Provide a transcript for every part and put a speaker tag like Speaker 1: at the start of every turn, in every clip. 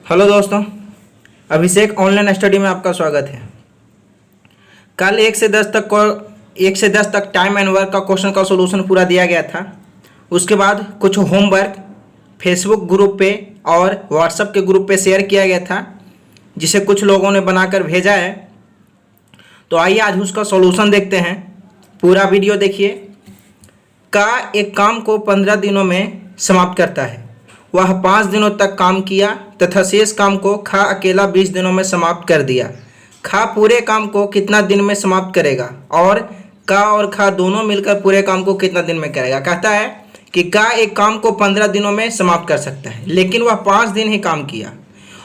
Speaker 1: Hello दोस्तों, अभिषेक online study में आपका स्वागत है। कल 1 से 10 तक टाइम एंड वर्क का क्वेश्चन का सॉल्यूशन पूरा दिया गया था। उसके बाद कुछ होमवर्क फेसबुक ग्रुप पे और व्हाट्सएप के ग्रुप पे शेयर किया गया था, जिसे कुछ लोगों ने बनाकर भेजा है। तो आइए आज उसका सॉल्यूशन देखते हैं। पूरा वीडियो देखिए। का एक काम को 15 दिनों में समाप्त करता है। वह 5 दिनों तक काम किया तथा शेष काम को खा अकेला 20 दिनों में समाप्त कर दिया। खा पूरे काम को कितना दिन में समाप्त करेगा और का और खा दोनों मिलकर पूरे काम को कितना दिन में करेगा। कहता है कि का एक काम को 15 दिनों में समाप्त कर सकता है, लेकिन वह 5 दिन ही काम किया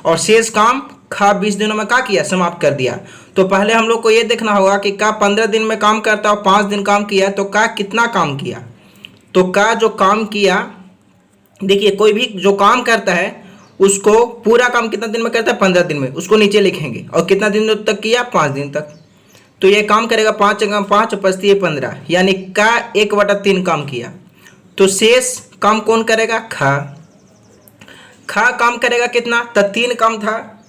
Speaker 1: और शेष काम खा 20 दिनों में क्या किया, समाप्त कर दिया। तो पहले हम लोग को ये देखना होगा कि का 15 दिन में काम करता है और 5 दिन काम किया, तो का कितना काम किया। तो का जो काम किया, देखिए कोई भी जो काम करता है उसको पूरा काम कितना दिन में करता है, 15 दिन में। उसको नीचे लिखेंगे और कितना दिन तक किया, 5 दिन तक। तो ये काम करेगा 5 × 5 = 15, यानी का 1/3 काम किया। तो शेष काम कौन करेगा, खा। खा काम करेगा कितना, तो 3 काम था,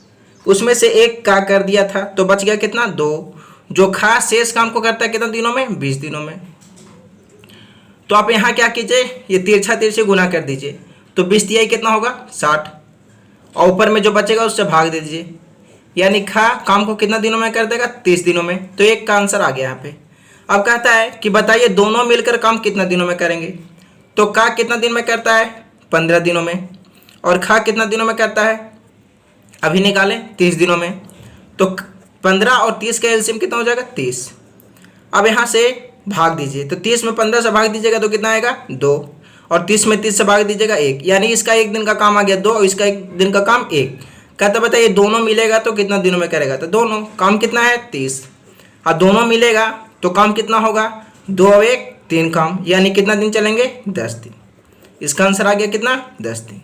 Speaker 1: उसमें से 1 का कर दिया था, तो बच गया कितना, 2। जो खा शेष काम को करता है कितना दिनों में, 20 दिनों में। तो आप यहाँ क्या कीजिए, ये तिरछा तिरछे गुना कर दीजिए। तो 20 तिहाई कितना होगा, 60, और ऊपर में जो बचेगा उससे भाग दे दीजिए, यानी खा काम को कितना दिनों में कर देगा, 30 दिनों में। तो एक का आंसर आ गया यहाँ पे। अब कहता है कि बताइए दोनों मिलकर काम कितना दिनों में करेंगे। तो का कितना दिन में करता है, 15 दिनों में, और खा कितना दिनों में करता है, अभी निकालें, 30 दिनों में। तो 15 और 30 का एलसीएम कितना हो जाएगा, 30। अब यहाँ से भाग दीजिए, तो 30 में 15 से भाग दीजिएगा तो कितना आएगा, 2, और 30 में 30 से भाग दीजिएगा 1, यानी इसका 1 दिन का काम आ गया 2 और इसका 1 दिन का काम 1। कहता बताइए दोनों मिलेगा तो कितना दिनों में करेगा। तो दोनों काम कितना है, 30, और दोनों मिलेगा तो काम कितना होगा, 2 और 1 3 काम, यानी कितना दिन चलेंगे, 10 दिन। इसका आंसर आ गया कितना, 10 दिन।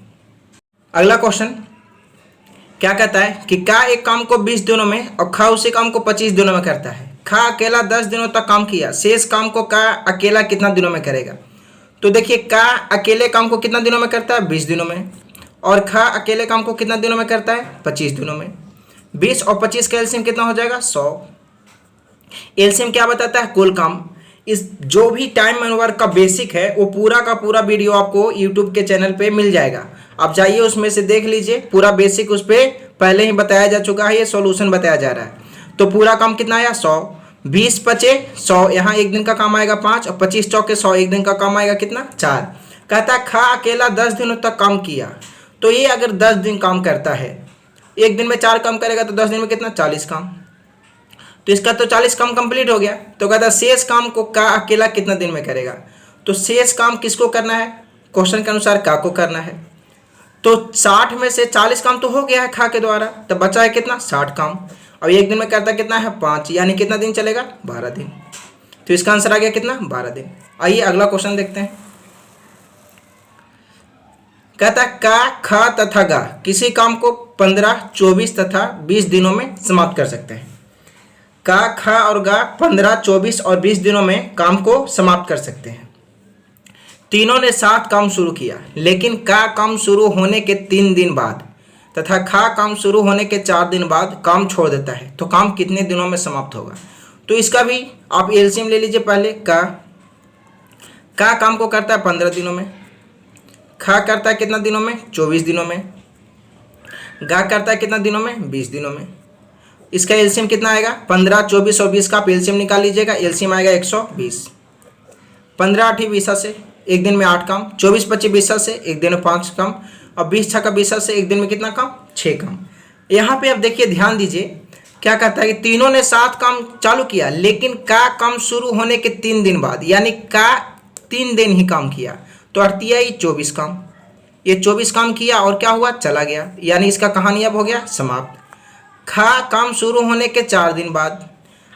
Speaker 1: अगला क्वेश्चन क्या कहता है कि का एक काम को 20 दिनों में और खा उसी काम को 25 दिनों में करता है। खा अकेला 10 दिनों तक काम किया, शेष काम को का अकेला कितना दिनों में करेगा। तो देखिए का अकेले काम को कितना दिनों में करता है, 20 दिनों में, और खा अकेले काम को कितना दिनों में करता है, 25 दिनों में। 20 और 25 का एलसीएम कितना हो जाएगा, 100। एलसीएम क्या बताता है, कुल काम। इस जो भी टाइम एंड वर्क का बेसिक है वो पूरा का पूरा वीडियो आपको यूट्यूब के चैनल पे मिल जाएगा। आप जाइए उसमें से देख लीजिए, पूरा बेसिक उस पर पहले ही बताया जा चुका है, ये सॉल्यूशन बताया जा रहा है। तो पूरा काम कितना आया, 100। 20 बचे 100, यहाँ 1 दिन का काम आएगा 5, और 25 चौके 100, 1 दिन का काम आएगा कितना, 4। कहता है खा अकेला 10 दिनों तक काम किया। तो ये अगर 10 दिन काम करता है, 1 दिन में 4 काम करेगा तो 10 दिन में कितना, 40 काम। तो इसका तो 40 काम कंप्लीट हो गया। तो कहता है शेष काम को का अकेला कितना दिन में करेगा। तो शेष काम किसको करना है, क्वेश्चन के अनुसार का को करना है। तो 60 में से 40 काम तो हो गया है खा के द्वारा, तो बचा है कितना, 60 काम। और 1 दिन में करता कितना है, 5, यानी कितना दिन चलेगा, 12 दिन। तो इसका आंसर आ गया कितना, 12 दिन। आइए अगला क्वेश्चन देखते हैं। कहता है का, खा तथा गा किसी काम को 15, 24 तथा 20 दिनों में समाप्त कर सकते हैं। का, खा और गा 15, 24 और 20 दिनों में काम को समाप्त कर सकते हैं। तीनों ने साथ काम शुरू किया, लेकिन का काम शुरू होने के 3 दिन बाद तथा खा काम शुरू होने के 4 दिन बाद काम छोड़ देता है, तो काम कितने दिनों में समाप्त होगा। तो इसका भी आप एलसीएम ले लीजिए पहले। का काम को करता है 15 दिनों में, खा करता है कितना दिनों में, 24 दिनों में, गा करता है कितना दिनों में, 20 दिनों में। इसका एलसीएम कितना आएगा, 15, 24 और 20 का आप एलसीएम निकाल लीजिएगा। एलसीएम आएगा 120। 15 8 20 से 1 दिन में 8 काम, 24 25 20 से 1 दिन में 5 काम, और 20 6 20 से 1 दिन में कितना काम, 6 काम। यहाँ पे आप देखिए, ध्यान दीजिए, क्या कहता है कि तीनों ने साथ काम चालू किया, लेकिन का काम शुरू होने के 3 दिन बाद, यानी का 3 दिन ही काम किया। तो 38 24 काम, ये 24 काम किया और क्या हुआ, चला गया, यानी इसका कहानी अब हो गया समाप्त। खा काम शुरू होने के 4 दिन बाद,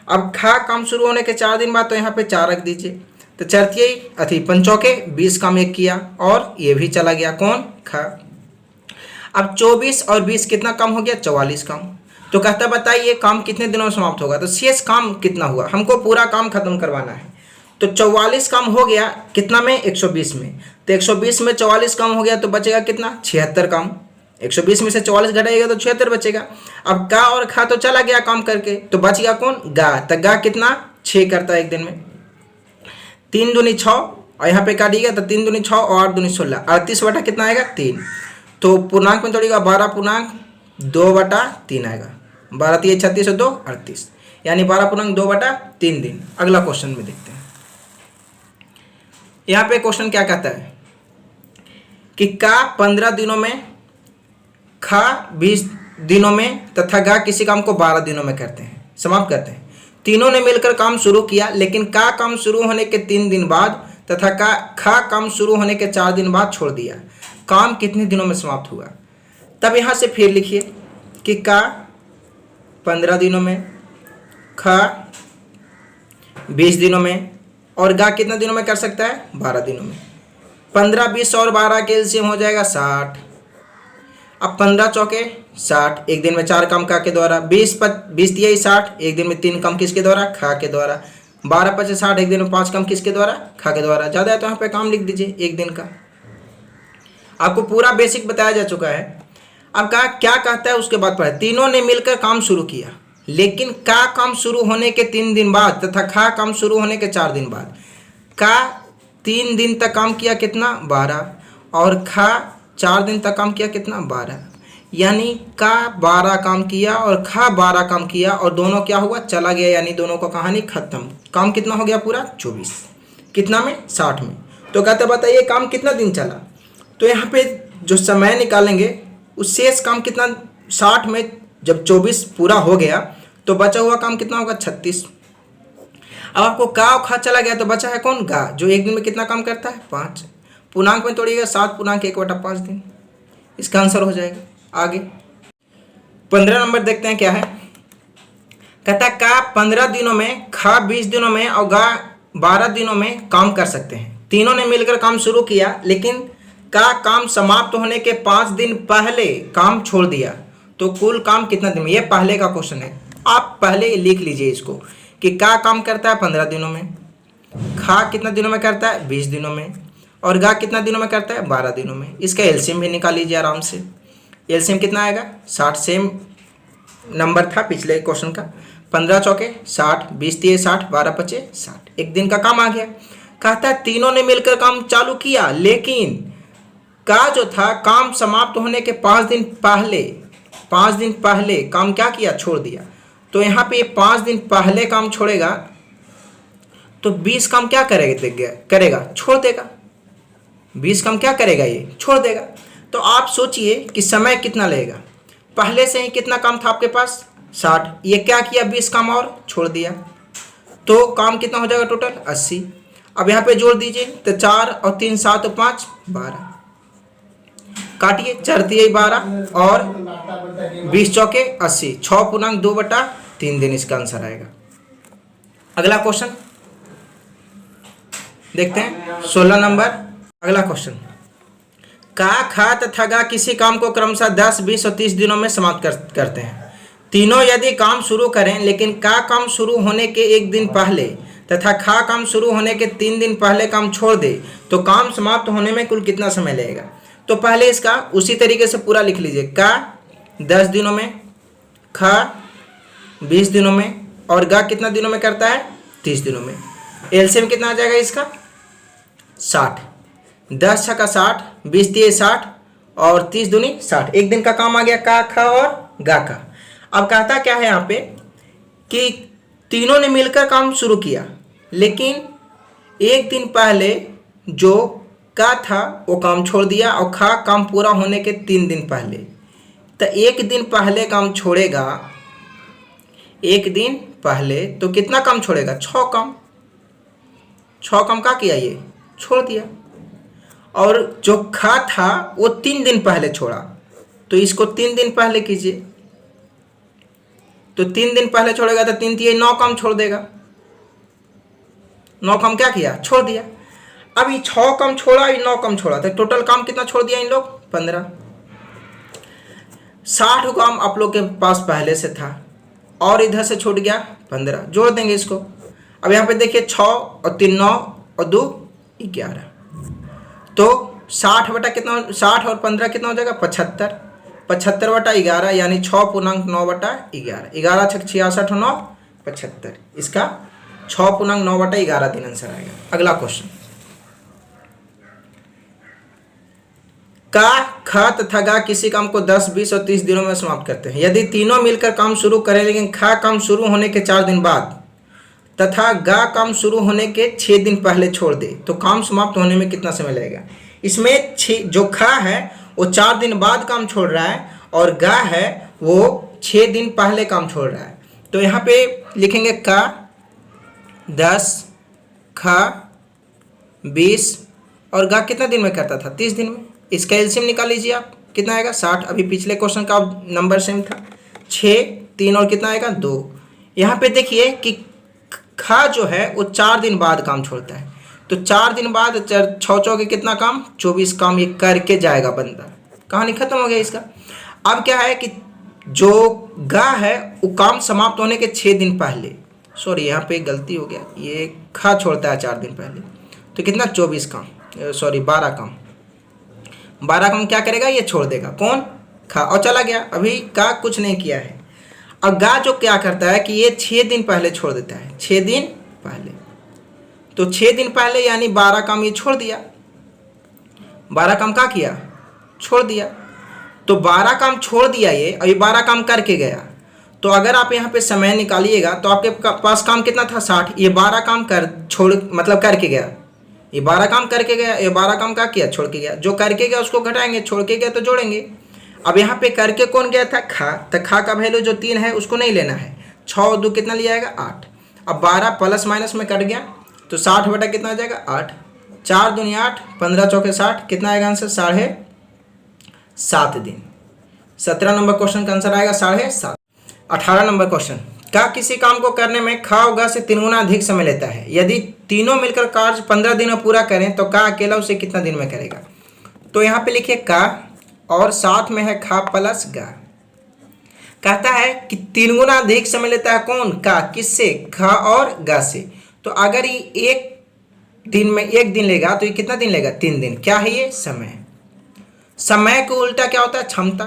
Speaker 1: अब खा काम शुरू होने के 4 दिन बाद, तो यहाँ पे 4 रख दीजिए। तो 4 पंचौके 20 काम 1 किया और ये भी चला गया, कौन, खा। अब 24 और 20 कितना काम हो गया, 44 काम। तो कहता बताइए काम कितने दिनों में समाप्त होगा। तो शेष काम कितना हुआ, हमको पूरा काम खत्म करवाना है। तो 44 काम हो गया कितना में, 120 में। तो 120 में 44 काम हो गया तो बचेगा कितना, 76 काम। 120 में से 44 घटाइएगा तो 76 बचेगा। अब का और खा तो चला गया काम करके, तो बच गया कौन, गा। तो गा कितना 6 करता है एक दिन में। 3 दूनी 6 और यहाँ पे काटिएगा तो 3 दूनी 6 और 8 दूनी 16, 38 बटा कितना आएगा 3। तो पूर्णांक में तोड़िएगा 12.2/3 आएगा। 12 3 36 और 2 38, यानी 12.2/3 दिन। अगला क्वेश्चन में देखते हैं। यहाँ पे क्वेश्चन क्या कहता है कि का 15 दिनों में, खा 20 दिनों में तथा गा किसी काम को 12 दिनों में करते हैं, समाप्त करते हैं। तीनों ने मिलकर काम शुरू किया, लेकिन का काम शुरू होने के 3 दिन बाद तथा खा काम शुरू होने के 4 दिन बाद छोड़ दिया। काम कितने दिनों में समाप्त हुआ। तब यहाँ से फिर लिखिए कि का 15 दिनों में, खा 20 दिनों में और गा कितने दिनों में कर सकता है, 12 दिनों में। 15 20 और 12 के एलसीएम हो जाएगा 60। अब 15 चौके 60, एक दिन में 4 काम का के द्वारा। 20 3 60, एक दिन में 3 काम किसके द्वारा, खा के द्वारा। 12 5 60, एक दिन में 5 काम किसके द्वारा, खा के द्वारा। ज़्यादा है तो यहाँ पे काम लिख दीजिए एक दिन का। आपको पूरा बेसिक बताया जा चुका है। अब का क्या कहता है उसके बाद पढ़े। तीनों ने मिलकर काम शुरू किया, लेकिन का काम शुरू होने के 3 दिन बाद तथा खा काम शुरू होने के 4 दिन बाद। का 3 दिन तक काम किया कितना, 12, और खा 4 दिन तक काम किया कितना, 12। यानी का 12 काम किया और खा 12 काम किया और दोनों क्या हुआ, चला गया, यानी दोनों का कहानी खत्म। काम कितना हो गया पूरा, 24। कितना में, 60 में। तो कहते बताइए काम कितना दिन चला। तो यहाँ पे जो समय निकालेंगे उस शेष काम कितना, 60 में जब 24 पूरा हो गया तो बचा हुआ काम कितना होगा, 36। अब आपको का और खा चला गया तो बचा है कौन, गा, जो एक दिन में कितना काम करता है, 5। पूर्णांक में तोड़िएगा 7.1/5 दिन, इसका आंसर हो जाएगा। आगे 15 नंबर देखते हैं क्या है। कहता है का 15 दिनों में, खा 20 दिनों में और गा 12 दिनों में काम कर सकते हैं। तीनों ने मिलकर काम शुरू किया, लेकिन का काम समाप्त होने के 5 दिन पहले काम छोड़ दिया। तो कुल काम कितना दिन में, ये पहले का क्वेश्चन है, आप पहले लिख लीजिए इसको कि का काम करता है 15 दिनों में, खा कितना दिनों में करता है, 20 दिनों में, और गा कितना दिनों में करता है, 12 दिनों में। इसका एलसीएम भी निकाल लीजिए आराम से। एलसीएम कितना आएगा, 60, सेम नंबर था पिछले क्वेश्चन का। 15 चौके 60, 20 3 60, 12 5 60, एक दिन का काम आ गया। कहता है तीनों ने मिलकर काम चालू किया, लेकिन का जो था काम समाप्त होने के 5 दिन पहले काम क्या किया, छोड़ दिया। तो यहाँ पे 5 दिन पहले काम छोड़ेगा तो 20 काम क्या करेगा, छोड़ देगा। 20 काम क्या करेगा, ये छोड़ देगा। तो आप सोचिए कि समय कितना लगेगा। पहले से ही कितना काम था आपके पास, 60, ये क्या किया, 20 काम और छोड़ दिया, तो काम कितना हो जाएगा टोटल, 80। अब यहाँ पे जोड़ दीजिए तो 4 और 3 7 और 5 12, काटिए 4 3 12 और 20 चौके 80, 6.2/3 दिन इसका आंसर आएगा। अगला क्वेश्चन देखते हैं 16 नंबर। अगला क्वेश्चन, का खा तथा गा किसी काम को क्रमशः 10 20 और 30 दिनों में समाप्त करते हैं। तीनों यदि काम शुरू करें, लेकिन का काम शुरू होने के 1 दिन पहले तथा खा काम शुरू होने के 3 दिन पहले काम छोड़ दे, तो काम समाप्त होने में कुल कितना समय लगेगा। तो पहले इसका उसी तरीके से पूरा लिख लीजिए। का 10 दिनों में, खा 20 दिनों में और गा कितना दिनों में करता है, 30 दिनों में। एलसीएम कितना आ जाएगा इसका, 60। 10 छक्का 60, 20 3 60 और 30 दूनी 60, एक दिन का काम आ गया का, खा और गा का। अब कहता क्या है यहाँ पे कि तीनों ने मिलकर काम शुरू किया, लेकिन 1 दिन पहले जो का था वो काम छोड़ दिया, और खा काम पूरा होने के 3 दिन पहले। तो 1 दिन पहले काम छोड़ेगा, 1 दिन पहले तो कितना काम छोड़ेगा, 6 काम। 6 काम का किया, ये छोड़ दिया। और जो खा था वो 3 दिन पहले छोड़ा, तो इसको 3 दिन पहले कीजिए। तो 3 दिन पहले छोड़ेगा तो 3 3 9 काम छोड़ देगा। 9 काम क्या किया, छोड़ दिया। अब ये 6 काम छोड़ा, ये 9 काम छोड़ा, तो टोटल काम कितना छोड़ दिया इन लोग, 15। 60 काम आप लोग के पास पहले से था और इधर से छूट गया 15, जोड़ देंगे इसको। अब यहाँ पे देखिए 6 और 3 9 और 2 11, तो 60 बटा कितना, 60 और 15 कितना हो जाएगा, 75। 75/11 यानी 6.9/11, 11 छक 66 और 9 75, इसका 6.9/11 दिन आंसर आएगा। अगला क्वेश्चन, का, ख तथा गा किसी काम को 10, 20 और 30 दिनों में समाप्त करते हैं। यदि तीनों मिलकर काम शुरू करें लेकिन खा काम शुरू होने के 4 दिन बाद तथा गा काम शुरू होने के 6 दिन पहले छोड़ दे तो काम समाप्त होने में कितना समय लगेगा। इसमें जो खा है वो 4 दिन बाद काम छोड़ रहा है और गा है वो 6 दिन पहले काम छोड़ रहा है। तो यहाँ पे लिखेंगे का 10, खा 20 और गा कितना दिन में करता था, 30 दिन में। इसका एलसीएम निकाल लीजिए आप, कितना आएगा 60। अभी पिछले क्वेश्चन का नंबर सेम था, 6, 3 और कितना आएगा 2। यहाँ पे देखिए कि खा जो है वो 4 दिन बाद काम छोड़ता है, तो 4 दिन बाद 6 चौके कितना काम, 24 काम ये करके जाएगा बंदा। कहानी खत्म हो गया इसका। अब क्या है कि जो गा है वो काम समाप्त होने के 6 दिन पहले, सॉरी यहाँ पे गलती हो गया, ये खा छोड़ता है 4 दिन पहले, तो कितना 24 काम, सॉरी 12 काम, 12 काम क्या करेगा, ये छोड़ देगा, कौन, खा, और चला गया। अभी का कुछ नहीं किया है। अब गा जो क्या करता है कि ये 6 दिन पहले छोड़ देता है, 6 दिन पहले, तो 6 दिन पहले यानी 12 काम ये छोड़ दिया, 12 काम क्या किया, छोड़ दिया। तो 12 काम छोड़ दिया ये, और ये 12 काम करके गया। तो अगर आप यहाँ पे समय निकालिएगा तो आपके पास काम कितना था 60, ये 12 काम कर छोड़ मतलब करके गया, ये 12 काम करके गया, ये 12 काम क्या किया, छोड़ के गया। जो करके गया उसको घटाएंगे, छोड़ के गया तो जोड़ेंगे। अब यहाँ पे करके कौन गया था, खा, तो खा का वैल्यू जो 3 है उसको नहीं लेना है, 6 और 2 कितना लिया जाएगा 8। अब 12 प्लस माइनस में कट गया तो 60 बटा कितना आ जाएगा 8, 4 दूनी 8, 15 चौके 60, कितना आएगा आंसर 7.5 दिन। 17 नंबर क्वेश्चन का आंसर आएगा 7.5। 18 नंबर क्वेश्चन, का किसी काम को करने में खा और गा से 3 गुना अधिक समय लेता है। यदि तीनों मिलकर कार्य 15 दिन में पूरा करें तो का अकेला उसे कितना दिन में करेगा। तो यहाँ पे लिखिए का और साथ में है खा प्लस गा। कहता है कि 3 गुना अधिक समय लेता है कौन, का, किससे, खा और गा से। तो अगर ये एक दिन में 1 दिन लेगा तो ये कितना दिन लेगा, 3 दिन। क्या है ये, समय। समय को उल्टा क्या होता है, क्षमता।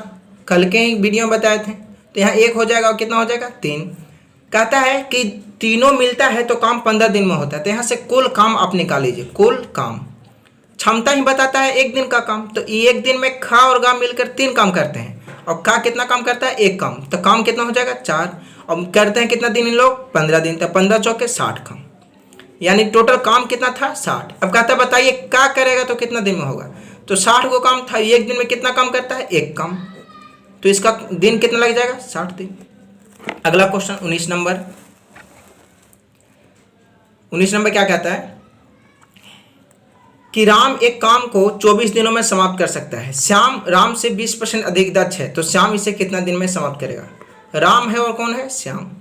Speaker 1: कल के ही वीडियो में बताए थे। तो यहाँ 1 हो जाएगा और कितना हो जाएगा 3। कहता है कि तीनों मिलता है तो काम 15 दिन में होता है। तो यहाँ से कुल काम आप निकाल लीजिए, कुल काम। क्षमता ही बताता है 1 दिन का काम, तो 1 दिन में खा और गा मिलकर 3 काम करते हैं और का कितना काम करता है 1 काम, तो काम कितना हो जाएगा 4। और करते हैं कितना दिन इन लोग, 15 दिन, तो 15 चौके 60 काम, यानी टोटल काम कितना था 60। अब कहता है बताइए का करेगा तो कितना दिन में होगा। तो 60 को काम था, 1 दिन में कितना काम करता है 1 काम, तो इसका दिन कितना लग जाएगा 60 दिन। अगला क्वेश्चन 19 नंबर। 19 नंबर क्या कहता है कि राम एक काम को 24 दिनों में समाप्त कर सकता है। श्याम राम से 20% अधिक दक्ष है, तो श्याम इसे कितना दिन में समाप्त करेगा। राम है और कौन है, श्याम।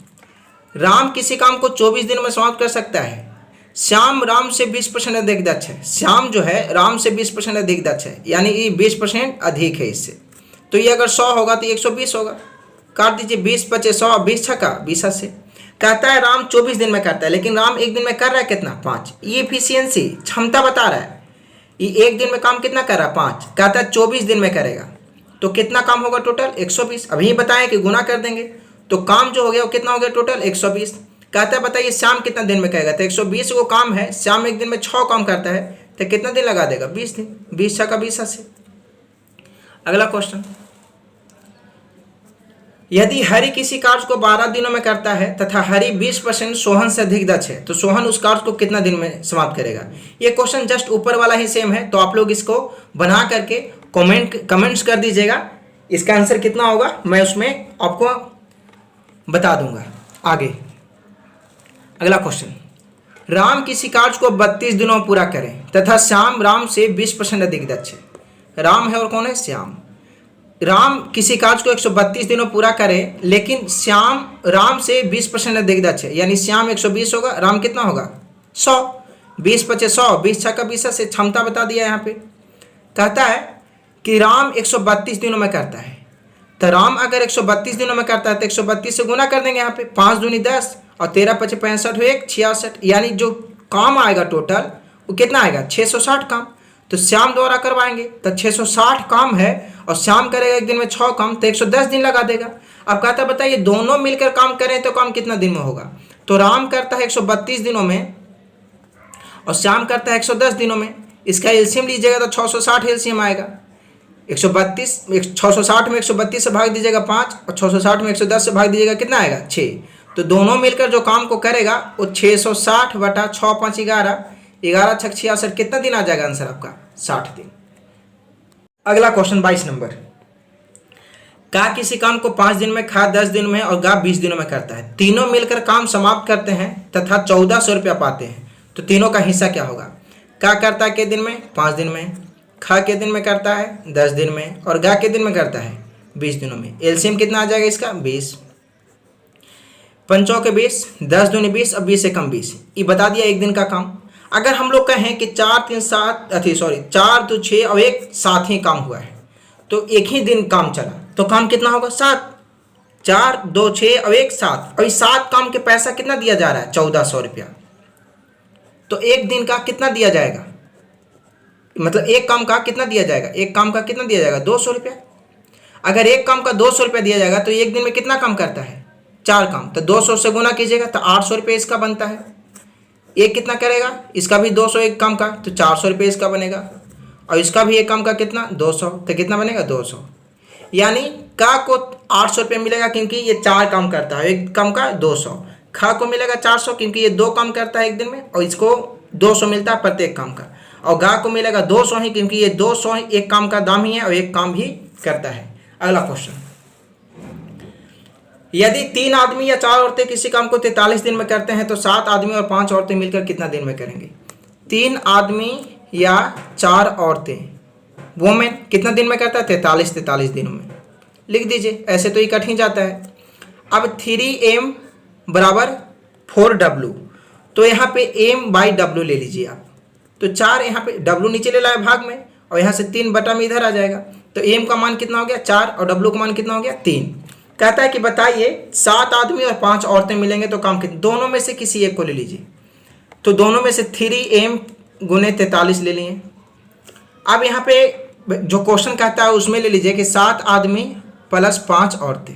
Speaker 1: राम किसी काम को 24 दिनों में समाप्त कर सकता है। श्याम राम से 20% अधिक दक्ष है। श्याम जो है राम से 20% अधिक दक्ष है, यानी ये 20% अधिक है इससे। तो ये अगर 100 होगा तो 120 होगा। काट दीजिए, 20 पचे 100, 20 छक्का 20 से। कहता है राम 24 दिन में करता है, लेकिन राम 1 दिन में कर रहा है कितना 5। ये एफिशिएंसी क्षमता बता रहा है। ये 1 दिन में काम कितना कर रहा है 5, कहता है 24 दिन में करेगा तो कितना काम होगा टोटल 120। अभी बताएं कि गुना कर देंगे तो काम जो हो गया वो कितना हो गया टोटल 120। कहता है बताइए श्याम कितना दिन में करेगा, तो 120 वो काम है, श्याम 1 दिन में 6 काम करता है, तो कितना दिन लगा देगा 20 दिन। 20 छक्का 20 से। अगला क्वेश्चन, यदि हरि किसी कार्य को 12 दिनों में करता है तथा हरि 20% सोहन से अधिक दक्ष है, तो सोहन उस कार्य को कितना दिन में समाप्त करेगा। ये क्वेश्चन जस्ट ऊपर वाला ही सेम है, तो आप लोग इसको बना करके कमेंट्स कर दीजिएगा। इसका आंसर कितना होगा मैं उसमें आपको बता दूंगा आगे। अगला क्वेश्चन, राम किसी कार्य को 32 दिनों में पूरा करें तथा श्याम राम से 20% अधिक दक्ष है। राम है और कौन है, श्याम। राम किसी कार्य को 132 दिनों पूरा करे, लेकिन श्याम राम से 20% अधिक दक्ष है, यानी श्याम 120 होगा, राम कितना होगा 100। 20 पचे 100, 20 छक्का 20 से क्षमता बता दिया। यहाँ पे कहता है कि राम 132 दिनों में करता है, तो राम अगर 132 दिनों में करता है तो 132 से गुना कर देंगे। यहाँ पे 5 दूनी 10 और 13 पचे 65 1 66, यानी जो काम आएगा टोटल वो कितना आएगा 660 काम। तो श्याम द्वारा करवाएंगे तो 660 काम है और श्याम करेगा एक दिन में 6 काम, तो 110 दिन लगा देगा। अब कहता है बताइए दोनों मिलकर काम करें तो काम कितना दिन में होगा। तो राम करता है 132 दिनों में और श्याम करता है 110 दिनों में। इसका एलसीएम लीजिएगा तो 660 एलसीएम आएगा। 660 में 132 से भाग दीजिएगा 5 और 660 में 110 से भाग दीजिएगा कितना आएगा 6। तो दोनों मिलकर जो काम को करेगा वो 660 बटा 6 5 11 11 6 66 कितना दिन आ जाएगा आंसर आपका 60 दिन। अगला क्वेश्चन 22 नंबर। का किसी काम को 5 दिन में, खा 10 दिन में और गा 20 दिनों में करता है। तीनों मिलकर काम समाप्त करते हैं तथा 1400 रुपया पाते हैं। तो तीनों का हिस्सा क्या होगा। का करता है के दिन में 5 दिन में, खा के दिन में करता है 10 दिन में और गा के दिन में करता है 20 दिनों में। एलसीएम कितना आ जाएगा इसका 20। 5 के 20, 10 दूनी 20 और 20 से कम 20। ये बता दिया एक दिन का काम। अगर हम लोग कहें कि 4 2 6 और एक साथ ही काम हुआ है तो एक ही दिन काम चला तो काम कितना होगा 7। 4 2 6 और एक 7 और इस 7 काम के पैसा कितना दिया जा रहा है 1400 रुपया। तो एक दिन का कितना दिया जाएगा, मतलब एक काम का कितना दिया जाएगा, एक काम का कितना दिया जाएगा 200 रुपया। अगर एक काम का 200 रुपया दिया जाएगा तो एक दिन में कितना काम करता है 4 काम। तो 200 से गुना कीजिएगा तो 800 रुपये इसका बनता है। एक कितना करेगा इसका भी 200 एक काम का तो 400 रुपये इसका बनेगा और इसका भी एक काम का कितना 200 तो कितना बनेगा 200। यानी का को 800 रुपये मिलेगा क्योंकि ये 4 काम करता है, एक काम का 200। खा को मिलेगा 400 क्योंकि ये 2 काम करता है एक दिन में और इसको 200 मिलता है प्रत्येक काम का। और गा को मिलेगा 200 ही क्योंकि ये 200 ही एक काम का दाम ही है और एक काम भी करता है। अगला क्वेश्चन। यदि 3 आदमी या 4 औरतें किसी काम को 43 दिन में करते हैं तो 7 आदमी और 5 औरतें मिलकर कितना दिन में करेंगे। 3 आदमी या 4 औरतें वोमेन कितना दिन में करता है 43 दिनों में। लिख दीजिए, ऐसे तो ये कट ही जाता है। अब 3m बराबर 4w, तो यहाँ पे m बाई w ले लीजिए आप। तो 4 यहाँ पे w नीचे ले लाए भाग में और यहाँ से 3 बटा में इधर आ जाएगा। तो m का मान कितना हो गया 4 और w का मान कितना हो गया 3। कहता है कि बताइए 7 आदमी और 5 औरतें मिलेंगे तो काम कितना। दोनों में से किसी एक को ले लीजिए। तो दोनों में से 3m गुने 43 ले लिए। अब यहाँ पे जो क्वेश्चन कहता है उसमें ले लीजिए कि 7 आदमी प्लस 5 औरतें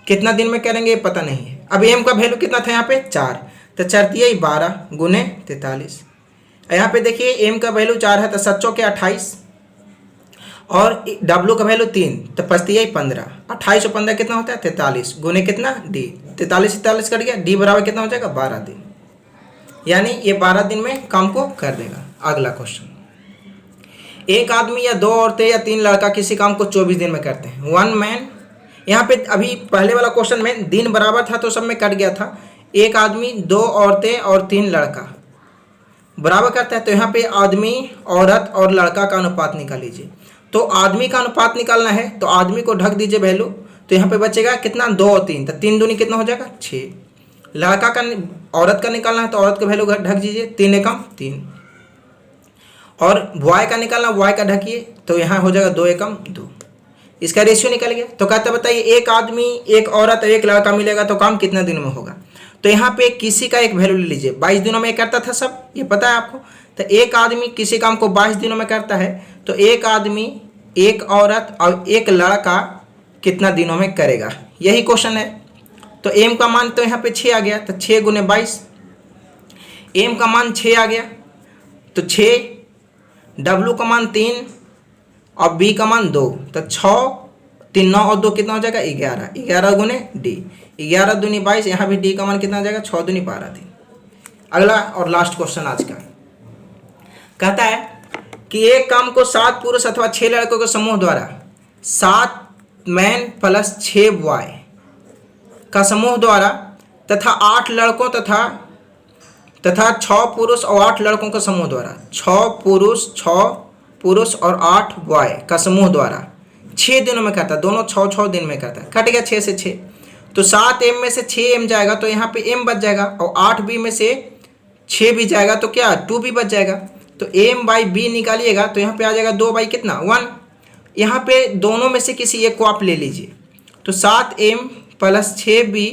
Speaker 1: कितना दिन में करेंगे पता नहीं है। अब m का वैल्यू कितना था यहाँ पे 4, तो 4 दिए 12 गुने 43। यहाँ पे देखिए m का वैल्यू 4 है तो 7 के 28 और w का वैल्यू 3 तो 5 15। 28 और 15 कितना होता है 43 गुने कितना d। 43 कट गया, d बराबर कितना हो जाएगा 12 दिन। यानी ये 12 दिन में काम को कर देगा। अगला क्वेश्चन। एक आदमी या 2 औरतें या 3 लड़का किसी काम को 24 दिन में करते हैं। 1 मैन, यहाँ पे अभी पहले वाला क्वेश्चन में दिन बराबर था तो सब में कट गया था। एक आदमी 2 औरतें और 3 लड़का बराबर करता है तो यहाँ पे आदमी औरत और लड़का का अनुपात निकाल लीजिए। तो आदमी का अनुपात निकालना है तो आदमी को ढक दीजिए वैल्यू, तो यहाँ पे बचेगा कितना 2 और 3, तो 3 दूनी कितना हो जाएगा 6। लड़का का औरत का निकालना है तो औरत का वैल्यू ढक दीजिए 3 एकम 3 और बॉय का निकालना बॉय का ढकिए तो यहाँ हो जाएगा 2 एकम 2। इसका रेशियो निकल गया। तो कहते बताइए एक आदमी एक औरत और एक लड़का मिलेगा तो काम कितना दिन में होगा। तो यहाँ पे किसी का एक वैल्यू ले लीजिए। 22 दिनों में करता था सब, ये पता है आपको। तो एक आदमी किसी काम को 22 दिनों में करता है तो एक आदमी एक औरत और एक लड़का कितना दिनों में करेगा, यही क्वेश्चन है। तो m का मान तो यहाँ पे 6 आ गया तो 6 गुने 22, m का मान 6 आ गया तो 6, w का मान 3 और b का मान 2, तो 6 3 9 और 2 कितना हो जाएगा 11। 11 गुने d, 11 दूनी 22, यहाँ भी d का मान कितना हो जाएगा 6 दूनी 12 दिन। अगला और लास्ट क्वेश्चन आज का कहता है कि एक काम को 7 पुरुष अथवा 6 लड़कों के समूह द्वारा 7 मैन प्लस 6 बॉय का समूह द्वारा तथा 8 लड़कों तथा 6 पुरुष और 8 लड़कों के समूह द्वारा 6 पुरुष और 8 बॉय का समूह द्वारा 6 दिनों में करता है। दोनों 6 दिन में करता है। कट गया 6 से 6 तो 7m में से 6m जाएगा तो यहाँ पे m बच जाएगा और 8b में से 6 भी जाएगा तो क्या 2b बच जाएगा। तो m बाई b निकालिएगा तो यहाँ पे आ जाएगा 2 बाई कितना 1। यहाँ पे दोनों में से किसी एक को आप ले लीजिए तो 7m प्लस 6b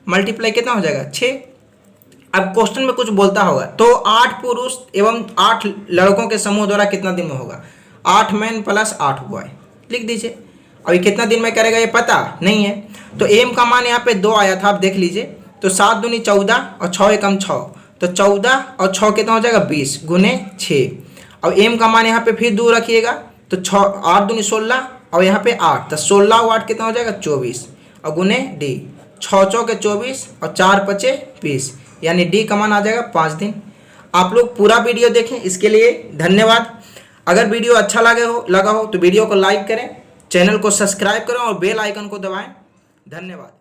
Speaker 1: मल्टीप्लाई कितना हो जाएगा 6। अब क्वेश्चन में कुछ बोलता होगा तो 8 पुरुष एवं 8 लड़कों के समूह द्वारा कितना दिन में होगा। 8 मैन प्लस 8 बॉय लिख दीजिए। अभी कितना दिन में करेगा ये पता नहीं है, तो एम का मान यहाँ पे 2 आया था, आप देख लीजिए। तो 7 दूनी 14 और 6 एकम 6, तो 14 और 6 कितना हो जाएगा 20 गुने 6। अब एम का मान यहाँ पे फिर 2 रखिएगा, तो 8 दूनी 16 और यहाँ पे 8, तो 16 और 8 कितना हो जाएगा 24 और गुने डी, 6 चौके 24 और 4 पचे 20, यानी डी का मान आ जाएगा 5 दिन। आप लोग पूरा वीडियो देखें, इसके लिए धन्यवाद। अगर वीडियो अच्छा लगा हो तो वीडियो को लाइक करें, चैनल को सब्सक्राइब करें और बेल आइकन को दबाएं। धन्यवाद।